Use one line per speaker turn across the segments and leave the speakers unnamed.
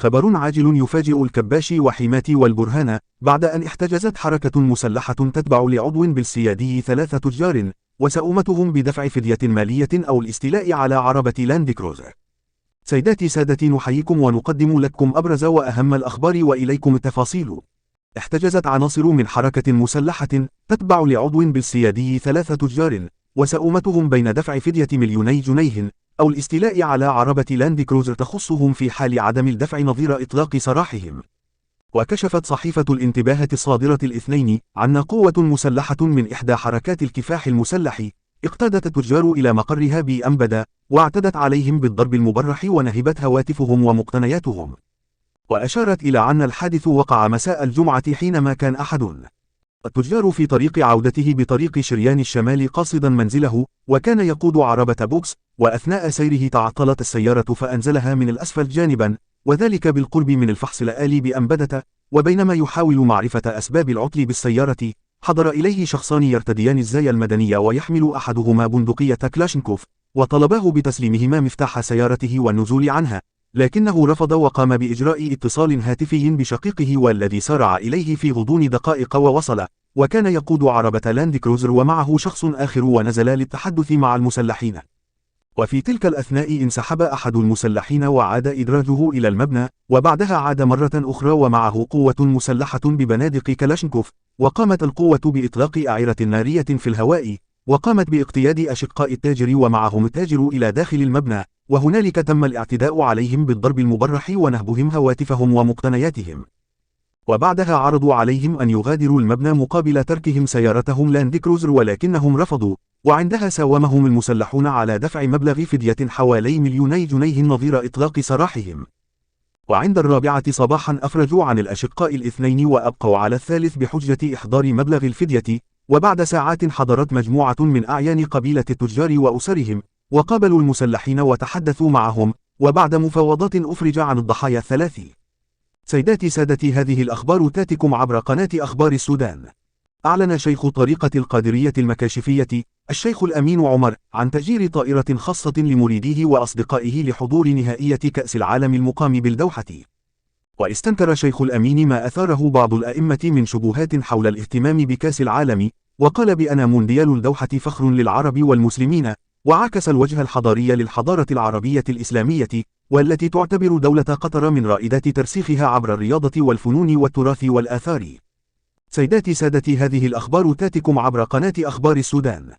خبر عاجل يفاجئ الكباشي وحماتي والبرهان بعد أن احتجزت حركة مسلحة تتبع لعضو بالسيادي 3 تجار وسأمتهم بدفع فدية مالية أو الاستيلاء على عربة لاند كروزر. سيداتي سادتي، نحييكم ونقدم لكم أبرز وأهم الأخبار وإليكم التفاصيل. احتجزت عناصر من حركة مسلحة تتبع لعضو بالسيادي 3 تجار وسأمتهم بين دفع فدية 2,000,000 جنيه أو الاستيلاء على عربة لاند كروزر تخصهم في حال عدم الدفع نظير إطلاق سراحهم. وكشفت صحيفة الانتباهات الصادرة الاثنين عن قوة مسلحة من إحدى حركات الكفاح المسلح اقتادت التجار إلى مقرها بأنبدة واعتدت عليهم بالضرب المبرح ونهبت هواتفهم ومقتنياتهم. وأشارت إلى أن الحادث وقع مساء الجمعة حينما كان أحد التجار في طريق عودته بطريق شريان الشمال قاصدا منزله، وكان يقود عربة بوكس، وأثناء سيره تعطلت السيارة فأنزلها من الأسفل جانبا، وذلك بالقرب من الفحص الآلي بأنبدة. وبينما يحاول معرفة أسباب العطل بالسيارة حضر إليه شخصان يرتديان الزي المدني ويحمل أحدهما بندقية كلاشنكوف، وطلباه بتسليمهما مفتاح سيارته والنزول عنها، لكنه رفض وقام بإجراء اتصال هاتفي بشقيقه والذي سارع إليه في غضون دقائق ووصل، وكان يقود عربة لاند كروزر ومعه شخص آخر ونزلا للتحدث مع المسلحين. وفي تلك الأثناء انسحب أحد المسلحين وعاد إدراجه إلى المبنى، وبعدها عاد مرة أخرى ومعه قوة مسلحة ببنادق كلاشنكوف، وقامت القوة بإطلاق أعيرة نارية في الهواء، وقامت باقتياد أشقاء التاجر ومعهم التاجر إلى داخل المبنى، وهنالك تم الاعتداء عليهم بالضرب المبرح ونهبهم هواتفهم ومقتنياتهم. وبعدها عرضوا عليهم أن يغادروا المبنى مقابل تركهم سيارتهم لاند كروزر، ولكنهم رفضوا، وعندها ساومهم المسلحون على دفع مبلغ فدية حوالي 2,000,000 جنيه نظير إطلاق سراحهم. وعند 4 صباحا أفرجوا عن الأشقاء الاثنين وأبقوا على الثالث بحجة إحضار مبلغ الفدية، وبعد ساعات حضرت مجموعة من أعيان قبيلة التجار وأسرهم وقابلوا المسلحين وتحدثوا معهم، وبعد مفاوضات أفرج عن الضحايا ال3. سيداتي سادتي، هذه الأخبار تاتكم عبر قناة أخبار السودان. أعلن شيخ طريقة القادرية المكاشفية الشيخ الأمين عمر عن تأجير طائرة خاصة لمريديه وأصدقائه لحضور نهائية كأس العالم المقام بالدوحة. واستنكر شيخ الأمين ما أثاره بعض الأئمة من شبهات حول الاهتمام بكأس العالم، وقال بأن مونديال الدوحة فخر للعرب والمسلمين، وعكس الوجه الحضاري للحضارة العربية الإسلامية، والتي تعتبر دولة قطر من رائدات ترسيخها عبر الرياضة والفنون والتراث والآثار. سيداتي سادتي، هذه الأخبار تاتكم عبر قناة أخبار السودان.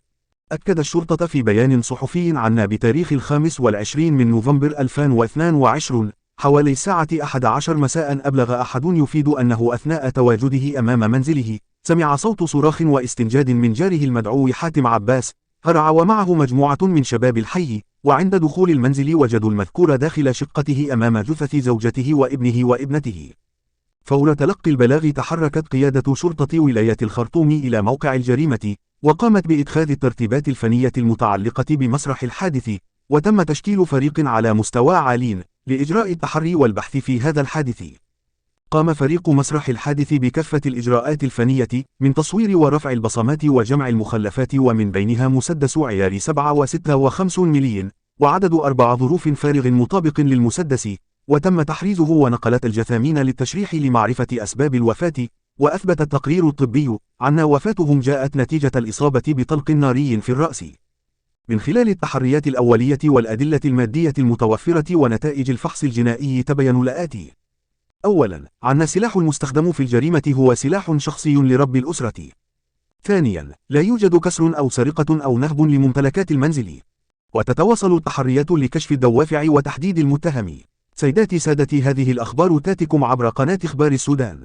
أكد الشرطة في بيان صحفي عنا بتاريخ 25 من نوفمبر 2022 حوالي الساعة 11 مساء أبلغ أحد يفيد أنه أثناء تواجده أمام منزله سمع صوت صراخ واستنجاد من جاره المدعو حاتم عباس، هرع ومعه مجموعة من شباب الحي، وعند دخول المنزل وجدوا المذكور داخل شقته أمام جثث زوجته وابنه وابنته. فور تلقي البلاغ تحركت قيادة شرطة ولاية الخرطوم إلى موقع الجريمة، وقامت بإتخاذ الترتيبات الفنية المتعلقة بمسرح الحادث، وتم تشكيل فريق على مستوى عال لإجراء التحري والبحث في هذا الحادث. قام فريق مسرح الحادث بكافة الإجراءات الفنية من تصوير ورفع البصمات وجمع المخلفات، ومن بينها مسدس عيار 7.56 ملي، وعدد 4 ظروف فارغ مطابق للمسدس، وتم تحريزه. ونقلت الجثامين للتشريح لمعرفة أسباب الوفاة، وأثبت التقرير الطبي أن وفاتهم جاءت نتيجة الإصابة بطلق ناري في الرأس. من خلال التحريات الأولية والأدلة المادية المتوفرة ونتائج الفحص الجنائي تبين الآتي: أولاً، أن السلاح المستخدم في الجريمة هو سلاح شخصي لرب الأسرة. ثانياً، لا يوجد كسر أو سرقة أو نهب لممتلكات المنزل. وتتواصل التحريات لكشف الدوافع وتحديد المتهم. سيداتي سادتي، هذه الأخبار تاتكم عبر قناة أخبار السودان.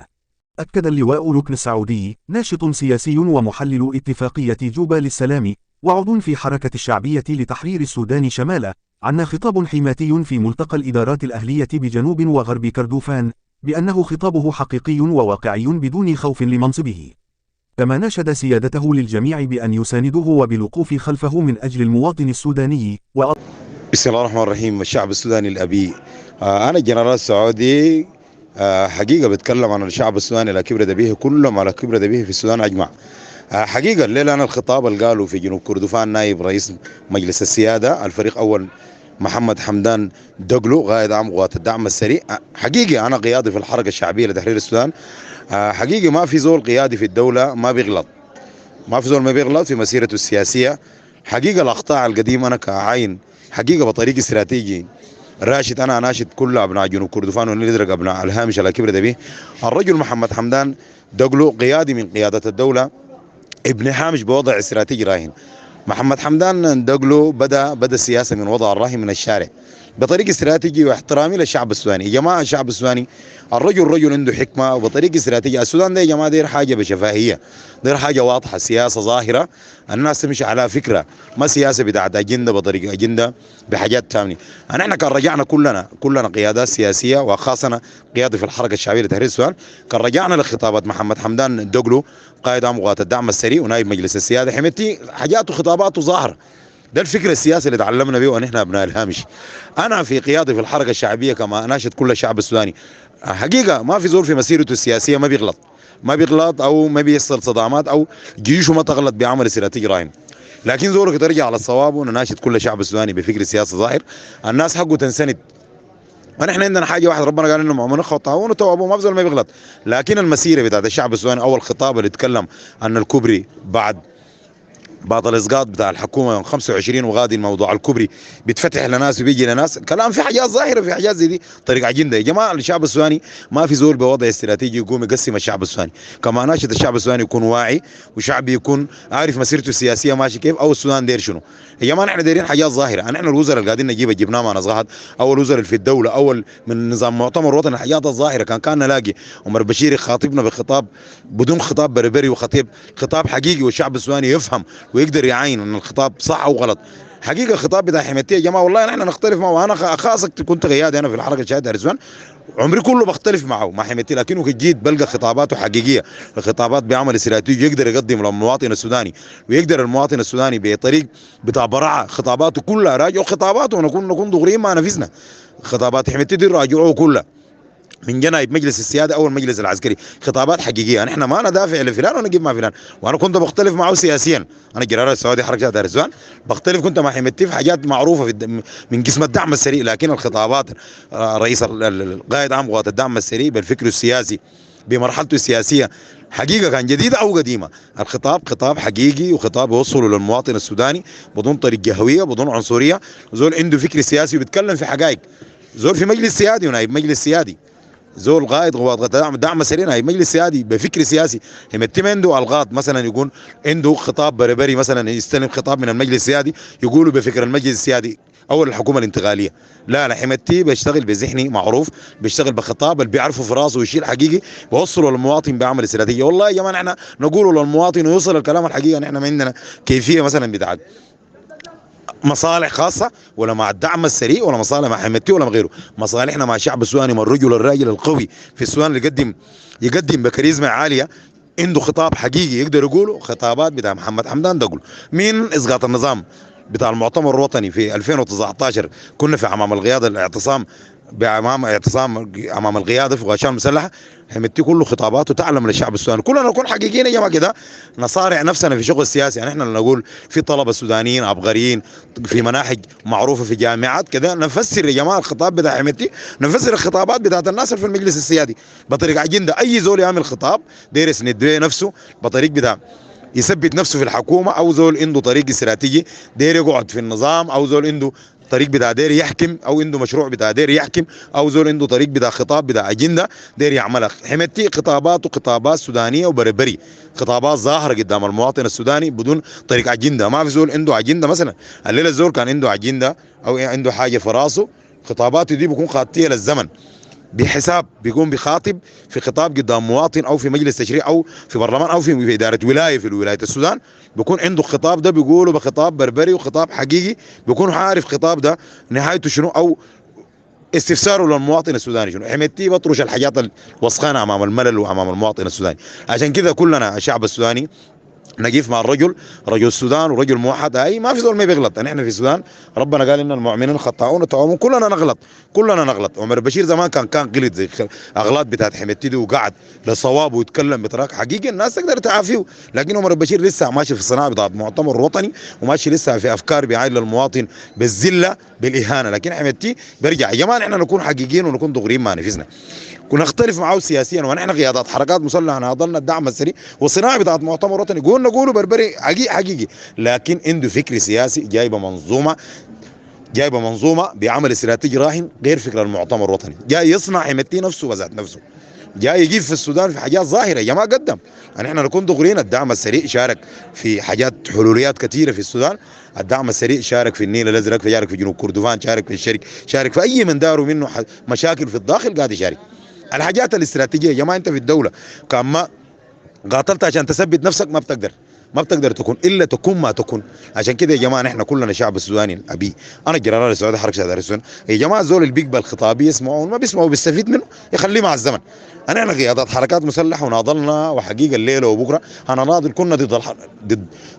أكد اللواء ركن السعودي، ناشط سياسي ومحلل اتفاقية جوبا للسلام وعضو في حركة الشعبية لتحرير السودان شمال، عن خطاب حماتي في ملتقى الإدارات الأهلية بجنوب وغرب كردوفان، بأنه خطابه حقيقي وواقعي بدون خوف لمنصبه. كما ناشد سيادته للجميع بأن يساندوه وبالوقوف خلفه من أجل المواطن السوداني.
بسم الله الرحمن الرحيم. الشعب السوداني الأبي، أنا جنرال سعودي، حقيقة بتكلم عن الشعب السوداني لا كبر به كلهم على كبر به في السودان أجمع. حقيقة الليلة أنا الخطاب اللي قالوا في جنوب كردفان نائب رئيس مجلس السيادة الفريق أول محمد حمدان دقلو قائد عام قوات الدعم السريع. حقيقي أنا قيادي في الحركة الشعبية لتحرير السودان. حقيقي ما في زول قيادي في الدولة ما بيغلط، ما في زول ما بيغلط في مسيرته السياسية. حقيقة الأخطاء القديمة أنا كعاين حقيقة بطريق استراتيجي راشد، أنا ناشد كل أبناء جنوب كردفان ونلدرق أبناء الهامش على كبر به. الرجل محمد حمدان دقلو قيادي من قيادة الدولة، ابن هامش بوضع استراتيجي راهن. محمد حمدان دقلو بدأ السياسة من وضع الراهن من الشارع بطريق استراتيجي واحترامي للشعب السوداني. يا جماعة الشعب السوداني الرجل رجل عنده حكمة وبطريق استراتيجي. السودان ده يا جماعة دير حاجة بشفافية، دير حاجة واضحة، سياسة ظاهرة الناس تمشي على فكرة، ما سياسة بتاعت أجندة بطريق أجندة بحاجات تامنة. احنا كان رجعنا كلنا قيادات سياسية وخاصة قيادة في الحركة الشعبية لتحرير السودان، كان رجعنا لخطابات محمد حمدان دقلو قائد عام قوات الدعم السريع ونائب مجلس السيادة حميتي، حاجاته خطاباته ظاهرة. ده الفكر السياسي اللي تعلمنا به ونحن ابناء الهامش. انا في قيادي في الحركه الشعبيه كما اناشد كل الشعب السوداني. حقيقه ما في زول في مسيرته السياسيه ما بيغلط او ما بيحصل صدامات او جيوشه ما تغلط بعمل استراتيجي راهن، لكن زورك ترجع على الصواب. ونناشد كل الشعب السوداني بفكر سياسي ظاهر، الناس حقه تنسند. ونحن عندنا حاجه واحده، ربنا قال انه من خطا ونتوابوا، ما في زول ما بيغلط، لكن المسيره بتاعت الشعب السوداني او الخطاب اللي اتكلم عن الكوبري بعد الاسقاط بتاع الحكومه يوم 25 وغادي الموضوع الكبري بيتفتح لناس وبيجي لناس، كلام في حاجات ظاهره، في حاجات زي دي طريق اجنده. يا جماعه الشعب السوداني ما في زول بوضع استراتيجي يقوم يقسم الشعب السوداني. كما ناشد الشعب السوداني يكون واعي وشعب يكون عارف مسيرته السياسيه ماشي كيف او السودان داير شنو. يا جماعه نحن دايرين حاجات ظاهره. نحن الوزراء اللي قاعدين نجيبها جبناها مع ناس غهد، او الوزراء اللي في الدوله، اول من نظام مؤتمر وطني، الحاجات الظاهره كان نلاقي عمر بشير يخاطبنا بخطاب بدون خطاب بربري وخطيب خطاب حقيقي والشعب السوداني يفهم ويقدر يعاين ان الخطاب صح او غلط. حقيقه الخطاب بتاع حميتي يا جماعه والله نحن نختلف معه. انا خاصك كنت قيادي انا في الحركه الشهاده الرزوان، عمري كله بختلف معه مع حميتي، لكنه جيت بلقى خطاباته حقيقيه، الخطابات بعمل استراتيجي يقدر يقدم للمواطن السوداني، ويقدر المواطن السوداني بطريق بتاع براعه. خطاباته كلها راجعوا خطاباته، ونكون دغريين مع نفسنا. خطابات حميتي دي راجعوه كلها من جنايب مجلس السياده او المجلس العسكري، خطابات حقيقيه. نحن ما ندافع لفلان ونجيب مع فلان، وانا كنت بختلف معه سياسيا. انا جرار السعودي حركه دار السودان بختلف كنت مع حميتي في حاجات معروفه من قسم الدعم السريع، لكن الخطابات رئيس القائد عام قوات الدعم السريع بالفكر السياسي بمرحلته السياسيه حقيقه كان جديده او قديمه. الخطاب خطاب حقيقي وخطاب يوصله للمواطن السوداني بدون طريق جهويه بدون عنصريه. زول عنده فكر سياسي وبيتكلم في حقائق، زول في مجلس سيادي ونائب مجلس سيادي، زول قائد قوات دعم سريع هي مجلس سيادي بفكر سياسي. يمتم عنده الغاط مثلا يكون عنده خطاب بربري مثلا يستلم خطاب من المجلس السيادي يقولوا بفكر المجلس السيادي او الحكومه الانتقاليه. لا حمتي بيشتغل بذهني معروف، بيشتغل بخطاب اللي بيعرفه في راسه ويشيل حقيقي ويوصله للمواطن بعمل استراتيجي. والله يا جماعه احنا نقوله للمواطن ويوصل الكلام الحقيقي. نحن ما عندنا كيفيه مثلا بتاعت مصالح خاصة ولا مع الدعم السريع ولا مصالح مع حميتي ولا مع غيره. مصالحنا مع الشعب السوداني، مع الراجل القوي في السودان اللي يقدم بكاريزما عالية، عنده خطاب حقيقي يقدر يقوله. خطابات بتاع محمد حمدان دقل من اسقاط النظام بتاع المؤتمر الوطني في 2019 كنا في امام القياده الاعتصام امام القياده في الغاشان المسلحه. حميتي كله خطاباته تعلم للشعب السوداني. كلنا نكون حقيقيين يا جماعه كده، نصارع نفسنا في شغل السياسي. يعني احنا نقول في طلبه سودانيين عبقريين في مناهج معروفه في جامعات كده، نفسر يا جماعه الخطاب بتاع حميتي، نفسر الخطابات بتاعت الناس في المجلس السيادي بطريقه اجنده. اي زول يعمل خطاب داير يسند نفسه بطريق بتاع يثبت نفسه في الحكومه، او زول عنده طريق استراتيجي داير يقعد في النظام، او زول عنده طريق بتاع داير يحكم، او عنده مشروع بتاع داير يحكم، او زول عنده طريق بتاع خطاب بتاع اجنده داير يعملها. حميتي خطاباته خطابات سودانيه وبربري، خطابات ظاهره قدام المواطن السوداني بدون طريق اجنده. ما في زول عنده اجنده مثلا الليله الزول كان عنده اجنده او عنده حاجه في راسه، خطاباته دي بيكون خاطيه للزمن بحساب، بيقوم بخاطب في خطاب قدام مواطن او في مجلس تشريع او في برلمان او في اداره ولايه في ولايه السودان، بيكون عنده خطاب ده بيقوله بخطاب بربري وخطاب حقيقي، بيكون عارف خطاب ده نهايته شنو او استفساره للمواطن السوداني شنو. حميتي بطرش الحاجات الوسخانه امام الملل وامام المواطن السوداني. عشان كذا كلنا الشعب السوداني نقيف مع الرجل، رجل السودان ورجل موحد، اي ما في زول ما بيغلط. نحن في السودان ربنا قال ان المؤمنين خطاؤون وتوابون، كلنا نغلط، كلنا نغلط. عمر البشير زمان كان غلط زي اغلاط بتاعت حميدتي دي، وقعد لصواب ويتكلم بطريقه حقيقي الناس تقدر تعافيه. لكن عمر البشير لسه ماشي في الصناعه بتاعت مؤتمر وطني، وماشي لسه في افكار بيعاين للمواطن بالذله بالاهانه. لكن حميدتي بيرجع يا جماعه نحن نكون حقيقيين ونكون دغريين مع نفسنا، كنا نختلف معه سياسيا، ونحن قيادات حركات مسلحه ناضلنا الدعم السريع والصناعه بتاعت مؤتمر وطني، قلنا نقولوا بربري حقيقي، لكن عنده فكر سياسي جايبه منظومه بعمل استراتيجي راهن غير فكر المؤتمر الوطني، جاي يصنع حميتي نفسه وذات نفسه، جاي يجيب في السودان في حاجات ظاهره. يا جماعه قدم احنا نكون دغريين، الدعم السريع شارك في حاجات حلوليات كثيره في السودان، الدعم السريع شارك في النيل الازرق، شارك في جنوب كردفان، شارك في الشرق، شارك في اي من داروا منه مشاكل في الداخل قاعد يشارك. الحاجات الاستراتيجيه يا جماعه، انت في الدوله كان ما قاتلت عشان تثبت نفسك ما بتقدر تكون الا تكون ما تكون. عشان كده يا جماعه نحن كلنا شعب السوداني ابي، انا الجنرال السعودي حركه شهداء السودان يا جماعه، الزول اللي بيقبل خطابي يسمعوا ما بيسمعوا بيستفيد منه يخليه مع الزمن. انا قيادات حركات مسلحه وناضلنا، وحقيقه الليله وبكره انا ناضل كنا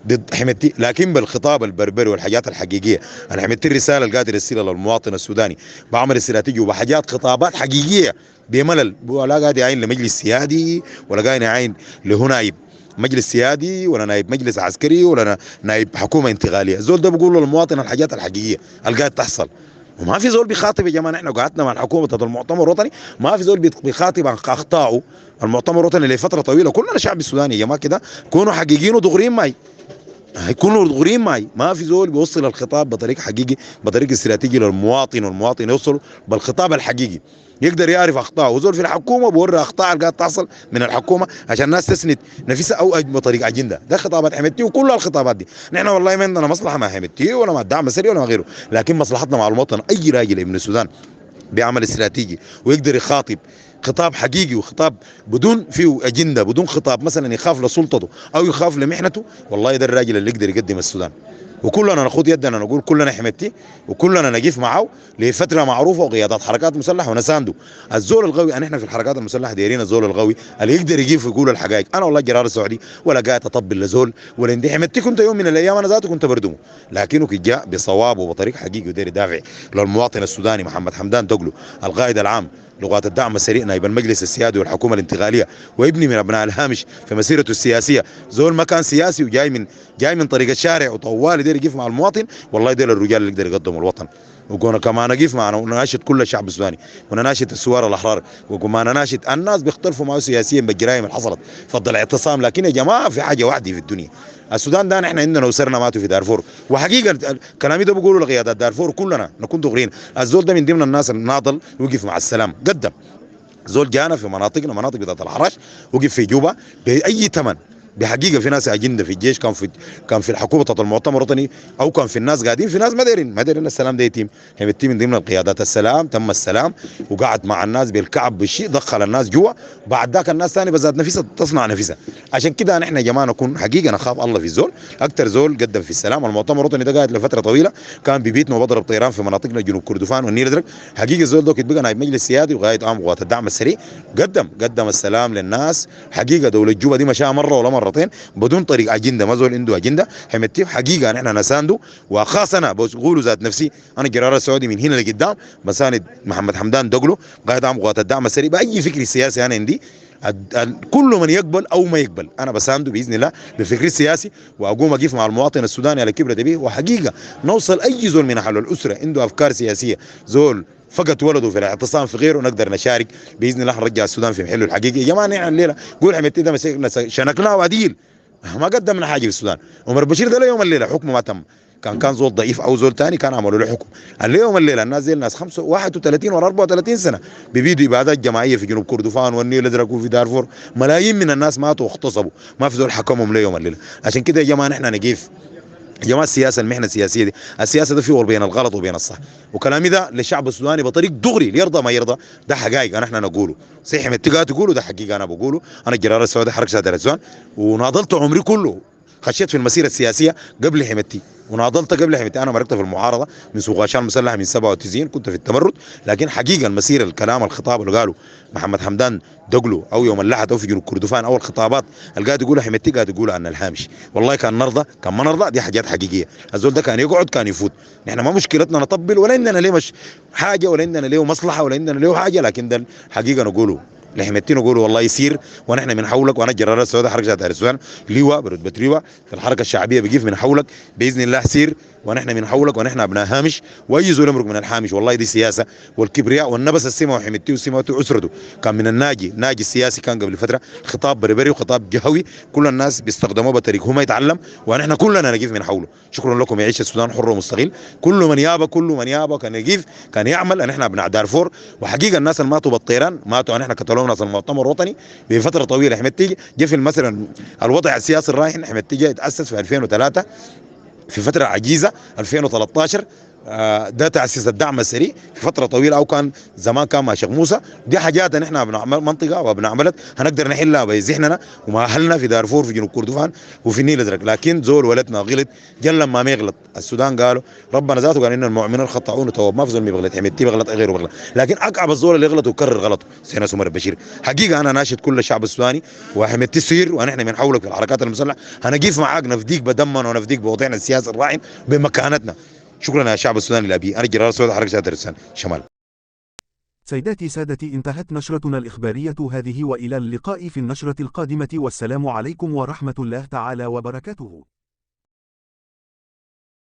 ضد حميدتي، لكن بالخطاب البربري والحاجات الحقيقيه. انا حميدتي الرساله اللي قادر يرسلها للمواطن السوداني بعمل استراتيجي وبحاجات خطابات حقيقيه بملل، ولا قاعد يعين لمجلس سيادي، ولا قاعد يعين له نائب مجلس سيادي، ولا نائب مجلس عسكري، ولا نائب حكومه انتقاليه. الزول ده بيقول للمواطن الحاجات الحقيقيه اللي قاعد تحصل. وما في زول بيخاطب يا جماعه، نحن قعدنا مع الحكومه بتاعت المؤتمر الوطني ما في زول بيخاطب عن اخطائه. المؤتمر الوطني لفتره طويله كلنا الشعب السوداني يا جماعه كده كونوا حقيقيين ودغريين معي، هيكونوا دغريين معي. ما في زول بيوصل الخطاب بطريقه حقيقي، بطريقه استراتيجيه للمواطن، والمواطن يوصل بالخطاب الحقيقي، يقدر يعرف اخطائه. وزول في الحكومه بوري اخطاء اللي قاعد تحصل من الحكومه عشان الناس تسند نفسها او بطريقه اجنده. ده خطابات حميدتي وكل الخطابات دي. نحن والله ما عندنا مصلحه مع حميدتي ولا مع الدعم السريع ولا مع غيره، لكن مصلحتنا مع المواطن. اي راجل ابن السودان بيعمل استراتيجي ويقدر يخاطب خطاب حقيقي وخطاب بدون فيه اجنده، بدون خطاب مثلا يخاف لسلطته او يخاف لمحنته، والله ده الراجل اللي يقدر يقدم السودان. وكلنا نخوض يدنا نقول كلنا حميدتي، وكلنا نقف معه لفتره معروفه وقيادات حركات مسلحه ونسانده. الزول القوي احنا في الحركات المسلحه دايرين الزول القوي اللي يقدر يقف ويقول الحقائق. انا والله جرار السعودي ولا قاعد اطبل لزول ولا عندي حميدتي، كنت يوم من الايام انا ذاته كنت بردمه، لكنه جاء بصواب وبطريقه حقيقي وداير يدافع للمواطن السوداني. محمد حمدان دقلو القائد العام لغات الدعم السريع نائب المجلس السيادي والحكومه الانتقاليه، وابني من ابناء الهامش في مسيرته السياسيه، زول ما كان سياسي وجاي من طريق الشارع وطوالي داير يقف مع المواطن. والله ديل الرجال اللي يقدر يقدموا الوطن. وكنا كمان نقف معنا ونناشد كل الشعب السوداني، ونناشد الثوار الاحرار، وكمان نناشد الناس بيختلفوا معه سياسيا بالجرائم اللي حصلت فضل اعتصام. لكن يا جماعه في حاجه واحده في الدنيا، السودان ده نحن عندنا اسرنا ماتوا في دارفور، وحقيقه كلامي ده بقوله لقيادات دارفور كلنا نكون دغريين. الزول ده من ضمن الناس الناضل وقف مع السلام قدم. زول جانا في مناطقنا مناطق بتاعت الحرش، وقف في جوبا باي ثمن. بحقيقه في ناس اجنده في الجيش، كان في الحكومه بتاعت المؤتمر الوطني، او كان في الناس قاعدين، في ناس ما دايرين السلام ده يتم. حميدتي من ضمن القيادات السلام، تم السلام وقعد مع الناس بالكعب بالشيء، دخل الناس جوا. بعد ذاك الناس ثاني بذات نفسها تصنع نفسها. عشان كده نحن يا جماعه نكون حقيقه نخاف الله في الزول. اكثر زول قدم في السلام المؤتمر الوطني ده قاعد لفتره طويله، كان ببيتنا وبضرب طيران في مناطقنا جنوب كردفان والنيل الازرق. حقيقه الزول ده بقى نائب مجلس سيادي وقائد عام قوات الدعم السريع، قدم السلام للناس. حقيقه دوله جوبا دي مشاها مره ولا مرتين بدون طريق اجنده، ما زول عنده اجنده. حميدتي حقيقه نحن نسانده، وخاصه انا بقول ذات نفسي انا جرار السعودي من هنا لقدام بساند محمد حمدان دقلو قائد عام قوات الدعم السريع باي فكر سياسي انا عندي. كل من يقبل او ما يقبل انا بسانده باذن الله بفكر السياسي، واقوم اقف مع المواطن السوداني على كبره به. وحقيقه نوصل اي زول من حل الاسره عنده افكار سياسيه، زول فقط ولده في الاعتصام في غيره، نقدر نشارك باذن الله نرجع السودان في محله الحقيقي. يا جماعه نحن الليله قول حميدتي ده شنكناه وعديل ما قدمنا حاجه في السودان. عمر بشير ده ليوم الليله حكمه ما تم، كان زول ضعيف او زول ثاني كان عملوا له حكم. اليوم الليله الناس زي الناس 31 ولا 34 سنه بيبيدوا ابادات جماعيه في جنوب كردفان والنيل الازرق وفي دارفور، ملايين من الناس ماتوا واغتصبوا، ما في زول حكمهم ليوم الليله. عشان كده يا جماعه نحن نقيف يا جماعه السياسه، المحنه السياسيه دي، السياسه ده فيه بين الغلط وبين الصح. وكلامي ده للشعب السوداني بطريق دغري، يرضى ما يرضى ده حقائق نحن نقوله. صحيح متقا تقولوا ده حقيقه انا بقوله. انا جرار السعودي حركه شهداء السودان وناضلت عمري كله خشيت في المسيره السياسيه قبل حميتي وناضلت قبل حميتي. انا مرقت في المعارضه من سوق عشان المسلحه من 97 كنت في التمرد. لكن حقيقه المسيره الكلام الخطاب اللي قالوا محمد حمدان دقلو او يوم اللحد او في جنوب كردفان او الخطابات اللي قاعد يقولها حميتي قاعد يقولها عن الهامش. والله كان نرضى كان ما نرضى، دي حاجات حقيقيه. الزول ده كان يقعد كان يفوت. نحن ما مشكلتنا نطبل ولا عندنا ليه مش حاجه ولا عندنا ليه مصلحه ولا عندنا ليه حاجه، لكن ده الحقيقه نقوله لحميتي نقولوا والله يسير ونحن من حولك. وانا جرار السوداء حركه شهداء السودان لواء برتبه لواء في الحركه الشعبيه بيقف من حولك باذن الله سير ونحن من حولك ونحن ابناء هامش واي زول يمرق من الحامش. والله دي سياسه والكبرياء والنبس السمه وحميتي وسمته واسرته كان من الناجي السياسي كان قبل فتره خطاب بربري وخطاب جهوي كل الناس بيستخدموه بطريق هو ما يتعلم ونحن كلنا نقف من حوله. شكرا لكم. يعيش السودان حر ومستقل. كل من يابا كان يقف كان يعمل. نحن ابناء دارفور وحقيقه الناس اللي ماتوا بالطيران ماتوا نحن قتلوهم ناس المؤتمر الوطني بفتره طويله. حميتي جه في مثلا الوضع السياسي الراهن حميتي جه يتاسس في 2003 في فتره عجيزه 2013 ده تاسيس الدعم السريع في فتره طويله او كان زمان كان مع شيخ موسى. دي حاجات نحن بنعمل منطقه وبنعملت هنقدر نحلها بذهننا وما اهلنا في دارفور في جنوب كردفان وفي النيل الازرق. لكن زول ولدنا غلط جل لما ما يغلط. السودان قالوا ربنا ذاته قال ان المؤمنين الخطاؤون تواب ما في زول بيغلط. حميتي بيغلط غيره بيغلط لكن اكعب الزول اللي يغلط ويكرر غلطه سيدنا سمر البشير. حقيقه انا ناشد كل الشعب السوداني وحميتي سير ونحن من حولك في الحركات المسلحه هنقيف معاك نفديك بدمنا ونفديك بوضعنا السياسي الراهن بمكانتنا. شكرا يا شعب السوداني الابي. انا جرار السوداء حركه شهداء السودان شمال.
سيداتي سادتي انتهت نشرتنا الإخبارية هذه وإلى اللقاء في النشرة القادمة والسلام عليكم ورحمة الله تعالى وبركاته.